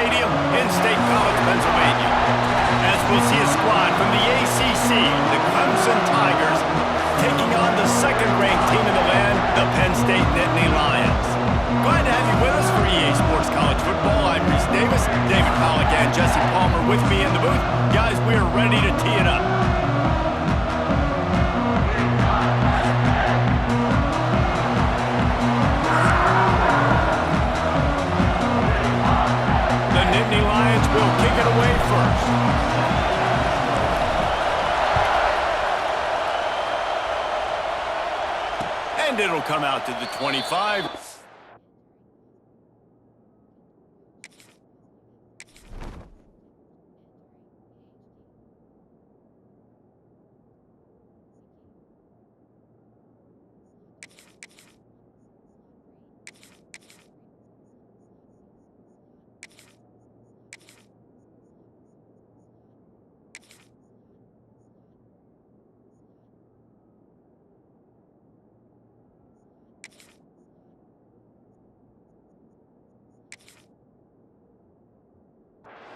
Stadium in State College, Pennsylvania. As we'll see a squad from the ACC, the Clemson Tigers, taking on the second-ranked team in the land, the Penn State Nittany Lions. Glad to have you with us for EA Sports College Football. I'm Reese Davis, David Pollack and Jesse Palmer with me in the booth. Guys, we are ready to tee it up. The Nittany Lions will kick it away first. And it'll come out to the 25.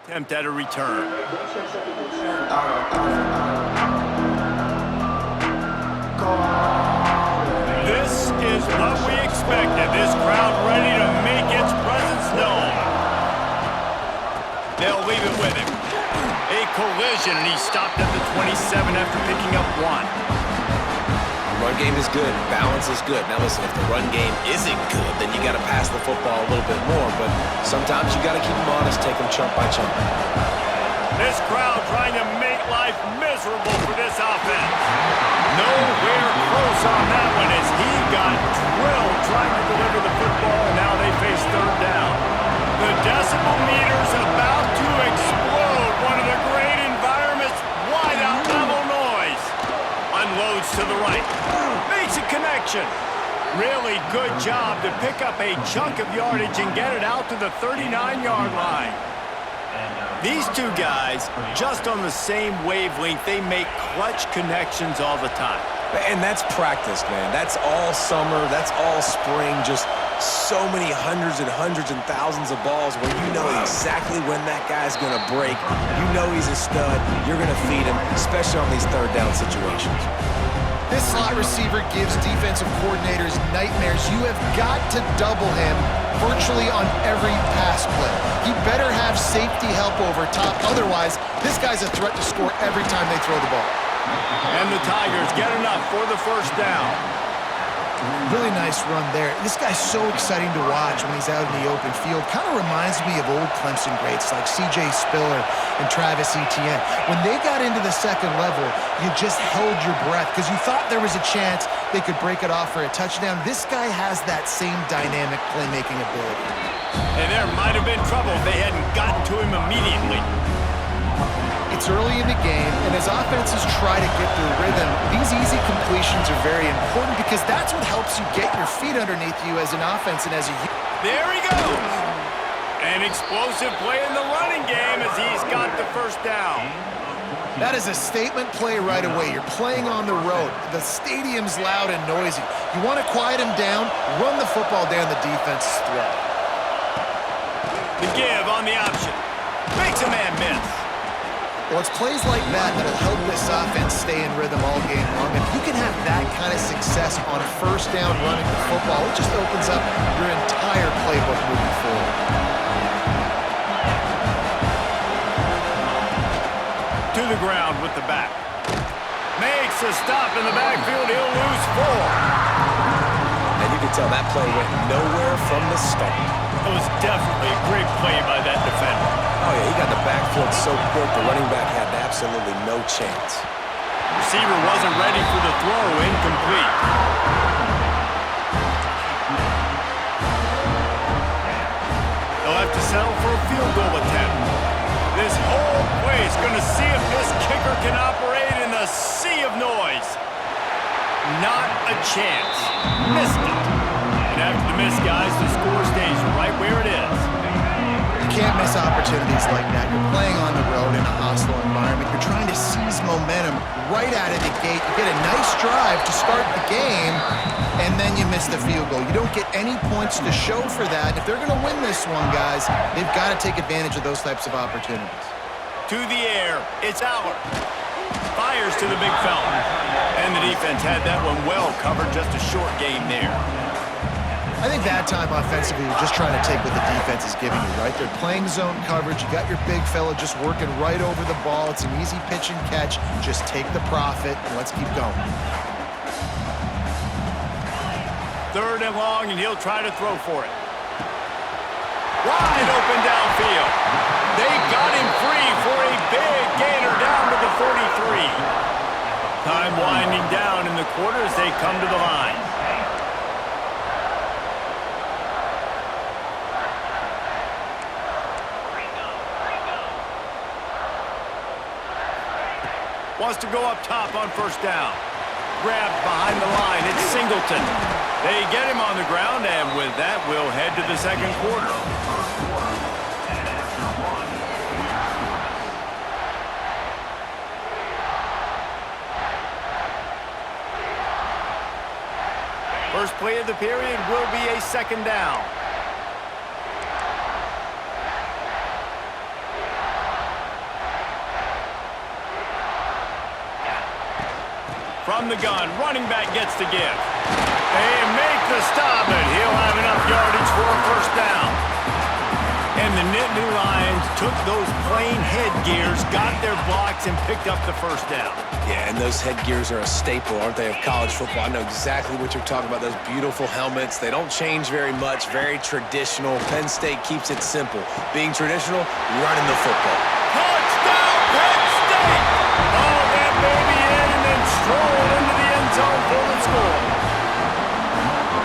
Attempt at a return. This is what we expected. This crowd ready to make its presence known. They'll leave it with him. A collision, and he stopped at the 27 after picking up one. The run game is good. Balance is good. Now listen, if the run game isn't good, then you got to pass the football a little bit more. But sometimes you got to keep them honest, take them chunk by chunk. This crowd trying to make life miserable for this offense. Nowhere close on that one as he got drilled trying to deliver the football, and now they face third down. The decibel meter's about to explode. One of the great environments, wide out level noise. Unloads to the right. Makes a connection. Really good job to pick up a chunk of yardage and get it out to the 39-yard line. These two guys, just on the same wavelength, they make clutch connections all the time. And that's practice, man. That's all summer. That's all spring. Just so many hundreds and thousands of balls where you know exactly when that guy's going to break. You know he's a stud. You're going to feed him, especially on these third down situations. This slot receiver gives defensive coordinators nightmares. You have got to double him virtually on every pass play. He better have safety help over top. Otherwise, this guy's a threat to score every time they throw the ball. And the Tigers get enough for the first down. Really nice run there. This guy's so exciting to watch when he's out in the open field. Kind of reminds me of old Clemson greats like C.J. Spiller and Travis Etienne. When they got into the second level, you just held your breath because you thought there was a chance they could break it off for a touchdown. This guy has that same dynamic playmaking ability. And there might have been trouble if they hadn't gotten to him immediately. It's early in the game, and as offenses try to get their rhythm, these easy completions are very important because that's what helps you get your feet underneath you as an offense and as a unit. There he goes. An explosive play in the running game as he's got the first down. That is a statement play right away. You're playing on the road. The stadium's loud and noisy. You want to quiet him down, run the football down the defense's throat. The give on the option. Makes a man miss. Well, it's plays like that that'll help this offense stay in rhythm all game long. If you can have that kind of success on first down running the football, it just opens up your entire playbook moving forward. To the ground with the back. Makes a stop in the backfield. He'll lose 4. And you can tell that play went nowhere from the start. That was definitely a great play by that defender. Oh, yeah, he got the backfield so quick, the running back had absolutely no chance. Receiver wasn't ready for the throw, incomplete. They'll have to settle for a field goal attempt. This whole play is going to see if this kicker can operate in the sea of noise. Not a chance. Missed it. And after the miss, guys, the score stays right where it is. You can't miss face opportunities like that, you're playing on the road in a hostile environment. You're trying to seize momentum right out of the gate. You get a nice drive to start the game, and then you miss the field goal. You don't get any points to show for that. If they're going to win this one, guys, they've got to take advantage of those types of opportunities. To the air, it's Aller. Fires to the big fella. And the defense had that one well covered, just a short game there. I think that time offensively, you're just trying to take what the defense is giving you, right? They're playing zone coverage. You got your big fella just working right over the ball. It's an easy pitch and catch. Just take the profit, and let's keep going. 3rd and long, and he'll try to throw for it. Wide open downfield. They got him free for a big gainer down to the 43. Time winding down in the quarter as they come to the line. Wants to go up top on 1st down. Grabbed behind the line. It's Singleton. They get him on the ground, and with that, we'll head to the 2nd quarter. First play of the period will be a 2nd down. From the gun, running back gets to give. They make the stop, and he'll have enough yardage for a 1st down. And the Nittany Lions took those plain headgears, got their blocks, and picked up the 1st down. Yeah, and those headgears are a staple, aren't they, of college football? I know exactly what you're talking about, those beautiful helmets. They don't change very much, very traditional. Penn State keeps it simple. Being traditional, running the football. Touchdown, Penn State! Oh, that baby in and then stroll into the end zone for the score.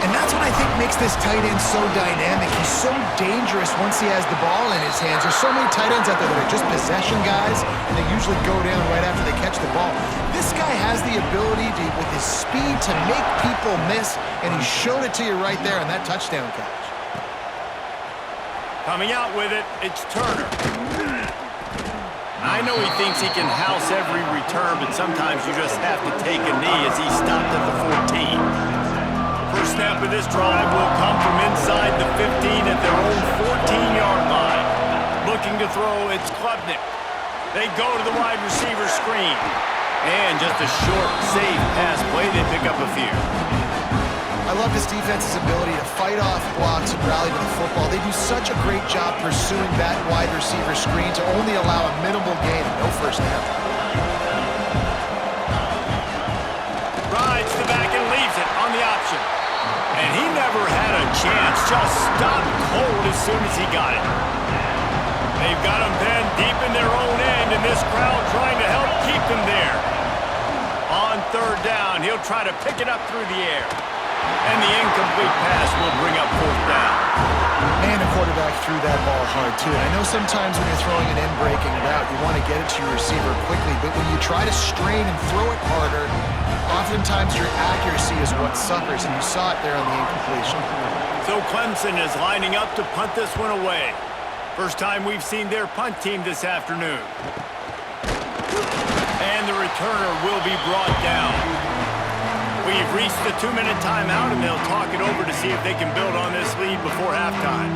And that's what I think makes this tight end so dynamic. He's so dangerous once he has the ball in his hands. There's so many tight ends out there that are just possession guys, and they usually go down right after they catch the ball. This guy has the ability to, with his speed, to make people miss, and he showed it to you right there on that touchdown catch. Coming out with it, it's Turner. I know he thinks he can house every return, but sometimes you just have to take a knee as he stopped at the 14. First snap of this drive will come from inside the 15 at their own 14-yard line. Looking to throw, it's Klubnik. They go to the wide receiver screen. And just a short, safe pass play, they pick up a few. I love this defense's ability to fight off blocks and rally to the football. They do such a great job pursuing that wide receiver screen to only allow a minimal gain and no 1st down. Rides the back and leaves it on the option. And he never had a chance, just stopped cold as soon as he got it. They've got him pinned deep in their own end, and this crowd trying to help keep them there. On 3rd down, he'll try to pick it up through the air. And the incomplete pass will bring up 4th down. Man, the quarterback threw that ball hard, too. And I know sometimes when you're throwing an in-breaking route, you want to get it to your receiver quickly. But when you try to strain and throw it harder, oftentimes your accuracy is what suffers. And you saw it there on the incompletion. So Clemson is lining up to punt this one away. First time we've seen their punt team this afternoon. And the returner will be brought down. We've reached the 2-minute timeout, and they'll talk it over to see if they can build on this lead before halftime.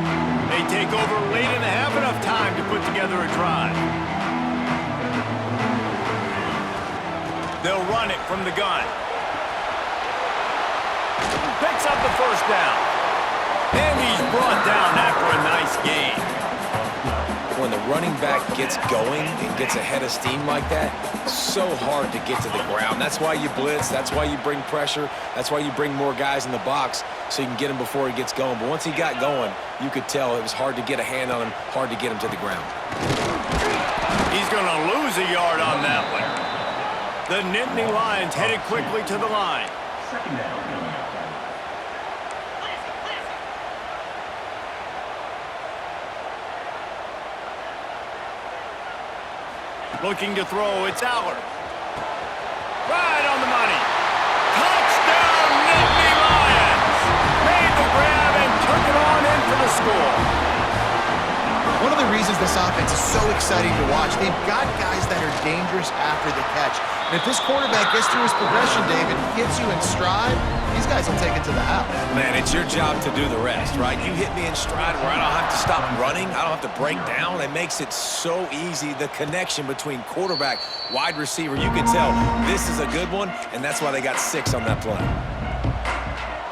They take over late and have enough time to put together a drive. They'll run it from the gun. Picks up the 1st down. And he's brought down after a nice gain. When the running back gets going and gets ahead of steam like that, so hard to get to the ground. That's why you blitz. That's why you bring pressure. That's why you bring more guys in the box so you can get him before he gets going. But once he got going, you could tell it was hard to get a hand on him, hard to get him to the ground. He's going to lose a yard on that one. The Nittany Lions headed quickly to the line. 2nd down. Looking to throw, it's Aller. Right on the money. Touchdown, Nittany Lions! Made the grab and took it on in for the score. One of the reasons reasons this offense is so exciting to watch. They've got guys that are dangerous after the catch. And if this quarterback gets through his progression, David, gets you in stride, these guys will take it to the house. Man, it's your job to do the rest, right? You hit me in stride where I don't have to stop running. I don't have to break down. It makes it so easy, the connection between quarterback, wide receiver. You can tell this is a good one, and that's why they got 6 on that play.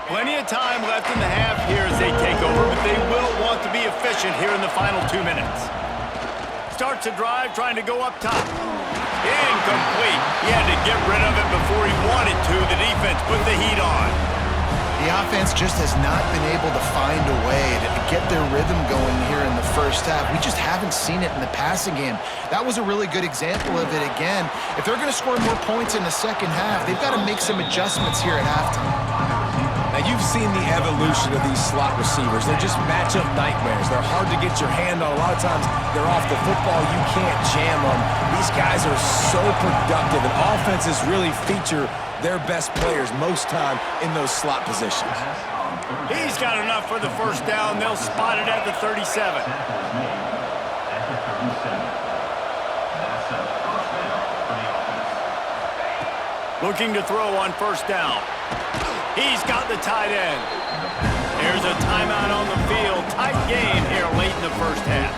Plenty of time left in the half here as they take over, but they will want to be efficient here in the final 2 minutes. Starts a drive trying to go up top. Incomplete. He had to get rid of it before he wanted to. The defense put the heat on. The offense just has not been able to find a way to get their rhythm going here in the first half. We just haven't seen it in the passing game. That was a really good example of it again. If they're going to score more points in the second half, they've got to make some adjustments here at halftime. Now, you've seen the evolution of these slot receivers. They're just matchup nightmares. They're hard to get your hand on. A lot of times, they're off the football. You can't jam them. These guys are so productive, and offenses really feature their best players most time in those slot positions. He's got enough for the first down. They'll spot it at the 37. Looking to throw on first down. He's got the tight end. There's a timeout on the field. Tight game here late in the first half.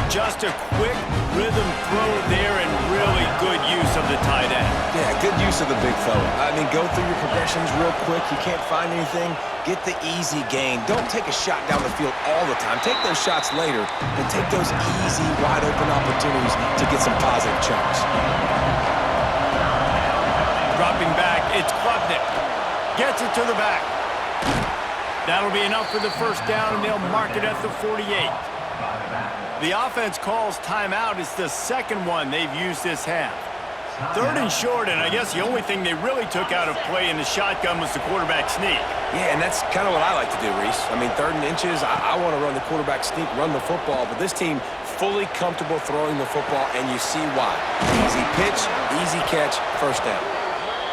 Just a quick rhythm throw there and really good use of the tight end. Yeah, good use of the big fella. I mean, go through your progressions real quick. You can't find anything. Get the easy gain. Don't take a shot down the field all the time. Take those shots later, but take those easy, wide-open opportunities to get some positive chunks. Dropping back, it's Klubnik. Gets it to the back. That'll be enough for the first down, and they'll mark it at the 48. The offense calls timeout. It's the second one they've used this half. 3rd and short, and I guess the only thing they really took out of play in the shotgun was the quarterback sneak. Yeah, and that's kind of what I like to do, Reese. I mean, 3rd and inches, I want to run the quarterback sneak, run the football, but this team fully comfortable throwing the football, and you see why. Easy pitch, easy catch, first down.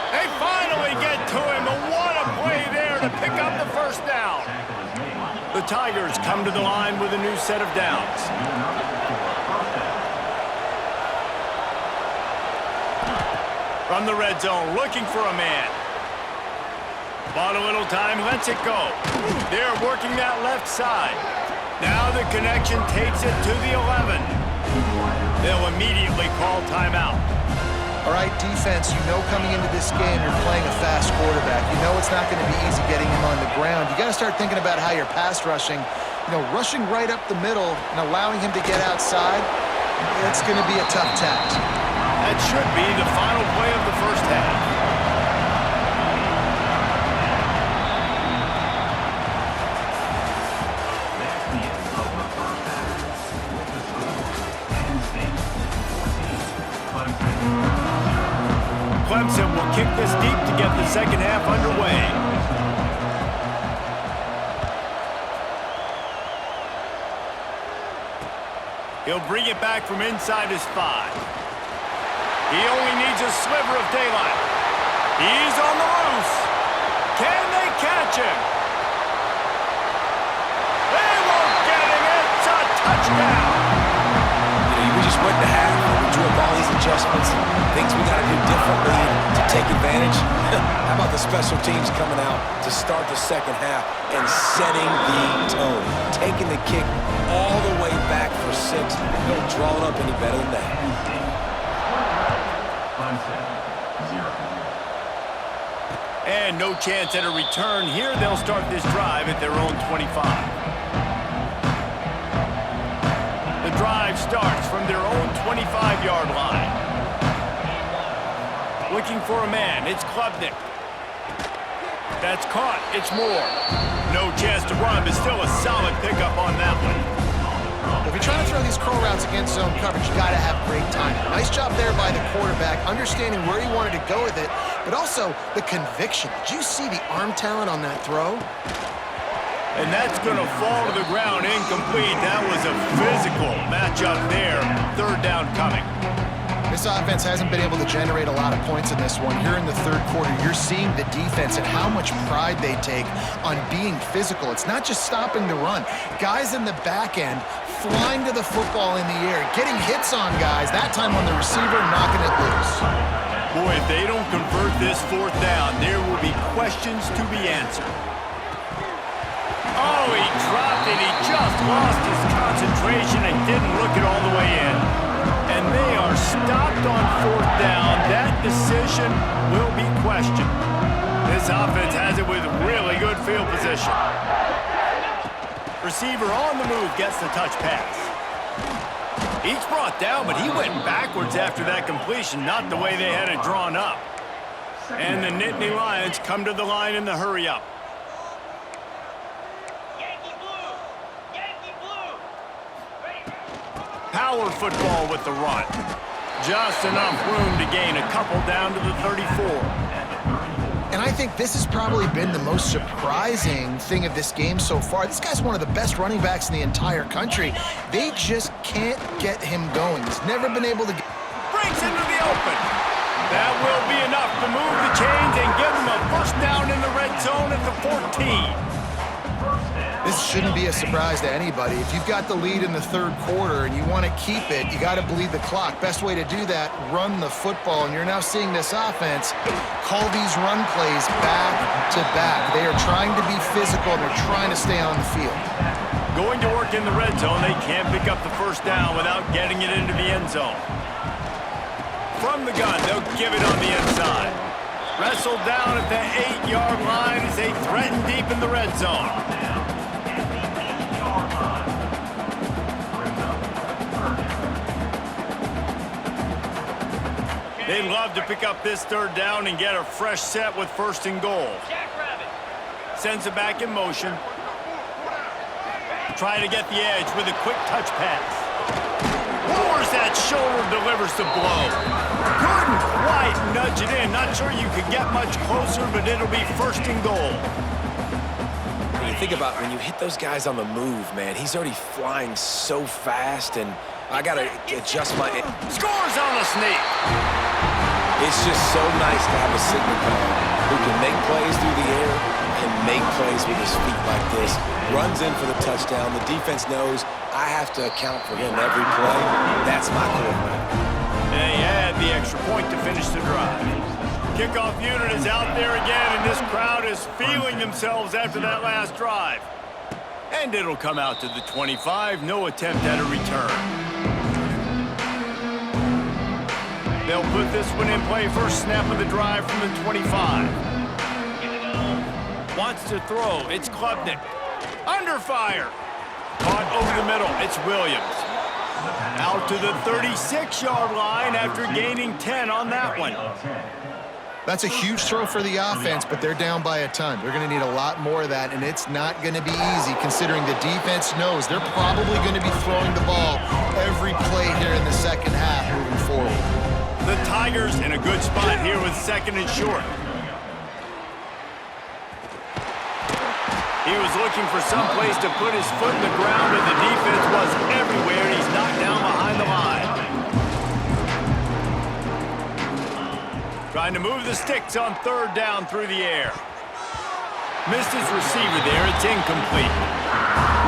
They finally get to him, and what a play there to pick up the first down. The Tigers come to the line with a new set of downs. From the red zone, looking for a man. Bought a little time, lets it go. They're working that left side. Now the connection takes it to the 11. They'll immediately call timeout. All right, defense, you know coming into this game you're playing a fast quarterback. You know it's not going to be easy getting him on the ground. You got to start thinking about how you're pass rushing. You know, rushing right up the middle and allowing him to get outside, it's going to be a tough task. That should be the final play of the first half. Clemson will kick this deep to get the second half underway. He'll bring it back from inside his 5. He only needs a sliver of daylight. He's on the loose. Can they catch him? They won't get him. It's a touchdown. We just went to half. We drew up all these adjustments, things we got to do differently to take advantage. How about the special teams coming out to start the second half and setting the tone, taking the kick all the way back for 6. Don't draw it up any better than that. And no chance at a return here. They'll start this drive at their own 25. The drive starts from their own 25-yard line. Looking for a man. It's Klubnik. That's caught. It's Moore. No chance to run, but still a solid pickup on that one. If you're trying to throw these curl routes against zone coverage, you got to have great timing. Nice job there by the quarterback, understanding where he wanted to go with it, but also the conviction. Did you see the arm talent on that throw? And that's going to fall to the ground incomplete. That was a physical matchup there. 3rd down coming. This offense hasn't been able to generate a lot of points in this one. Here in the third quarter, you're seeing the defense and how much pride they take on being physical. It's not just stopping the run. Guys in the back end flying to the football in the air, getting hits on guys, that time on the receiver, knocking it loose. Boy, if they don't convert this fourth down, there will be questions to be answered. Oh, he dropped it. He just lost his concentration and didn't look it all the way in. And they are stopped on fourth down. That decision will be questioned. This offense has it with really good field position. Receiver on the move gets the touch pass. He's brought down, but he went backwards after that completion, not the way they had it drawn up. And the Nittany Lions come to the line in the hurry-up. Power football with the run. Just enough room to gain a couple down to the 34. And I think this has probably been the most surprising thing of this game so far. This guy's one of the best running backs in the entire country. They just can't get him going. He's never been able to get... Breaks into the open. That will be enough to move the chains and give him a first down in the red zone at the 14. This shouldn't be a surprise to anybody. If you've got the lead in the third quarter and you want to keep it, you got to bleed the clock. Best way to do that, run the football. And you're now seeing this offense call these run plays back to back. They are trying to be physical and they're trying to stay on the field. Going to work in the red zone, they can't pick up the first down without getting it into the end zone. From the gun, they'll give it on the inside. Wrestled down at the 8-yard line as they threaten deep in the red zone. They'd love to pick up this third down and get a fresh set with first and goal. Sends it back in motion. Trying to get the edge with a quick touch pass. Lowers that shoulder, delivers the blow. Couldn't quite nudge it in. Not sure you could get much closer, but it'll be first and goal. When you think about when you hit those guys on the move, man, he's already flying so fast, and I got to adjust my... Scores on the sneak. It's just so nice to have a signal player who can make plays through the air and make plays with his feet like this. Runs in for the touchdown. The defense knows I have to account for him every play. That's my quarterback. And he had the extra point to finish the drive. Kickoff unit is out there again, and this crowd is feeling themselves after that last drive. And it'll come out to the 25. No attempt at a return. They'll put this one in play. First snap of the drive from the 25. Wants to throw. It's Klubnik. Under fire. Caught over the middle. It's Williams. Out to the 36-yard line after gaining 10 on that one. That's a huge throw for the offense, but they're down by a ton. They're going to need a lot more of that, and it's not going to be easy considering the defense knows they're probably going to be throwing the ball every play here in the second half moving forward. The Tigers in a good spot here with second and short. He was looking for some place to put his foot in the ground, and the defense was everywhere, and he's knocked down behind the line. Trying to move the sticks on third down through the air. Missed his receiver there. It's incomplete.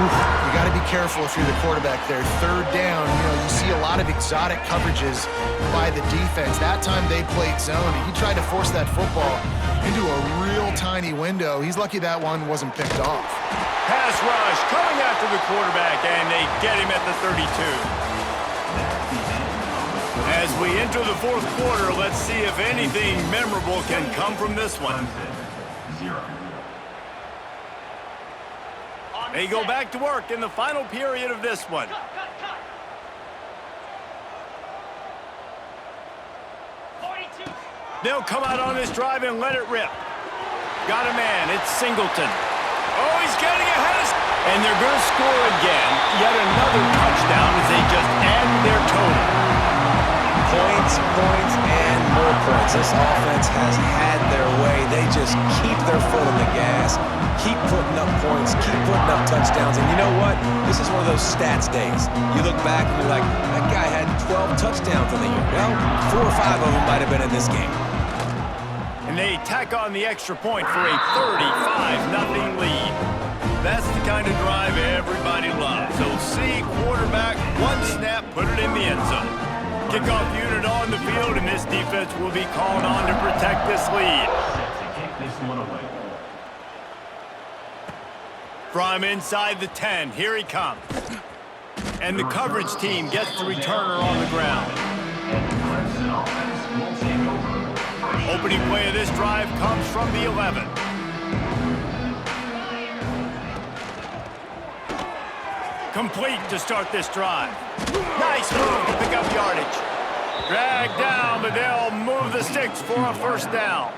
Oof, you got to be careful if you're the quarterback there. Third down, you see a lot of exotic coverages by the defense. That time they played zone, and he tried to force that football into a real tiny window. He's lucky that one wasn't picked off. Pass rush coming after the quarterback, and they get him at the 32. As we enter the fourth quarter, let's see if anything memorable can come from this one. They go back to work in the final period of this one. They'll come out on this drive and let it rip. Got a man. It's Singleton. Oh, he's getting ahead. And they're going to score again. Yet another touchdown as they just add their total. Points points and more points. This offense has had their way. They just keep their foot on the gas, keep putting up points, keep putting up touchdowns. And you know what? This is one of those stats days. You look back and you're like, that guy had 12 touchdowns in the year. Well, 4 or 5 of them might have been in this game. And they tack on the extra point for a 35-0 lead. That's the kind of drive everybody loves. So see quarterback, one snap, put it in the end zone. Kickoff unit on the field, and this defense will be called on to protect this lead. From inside the 10, here he comes. And the coverage team gets the returner on the ground. Opening play of this drive comes from the 11. Complete to start this drive. Nice move to pick up yardage. Dragged down, but they'll move the sticks for a first down.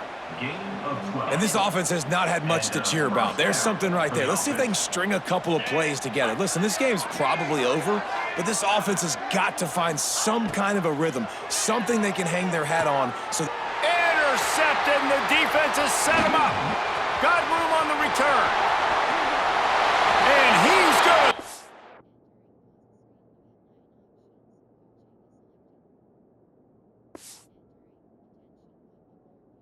And this offense has not had much to cheer about. There's something right there. Let's see if they can string a couple of plays together. Listen, this game's probably over, but this offense has got to find some kind of a rhythm, something they can hang their hat on. So intercepted, and the defense has set him up. Got room on the return.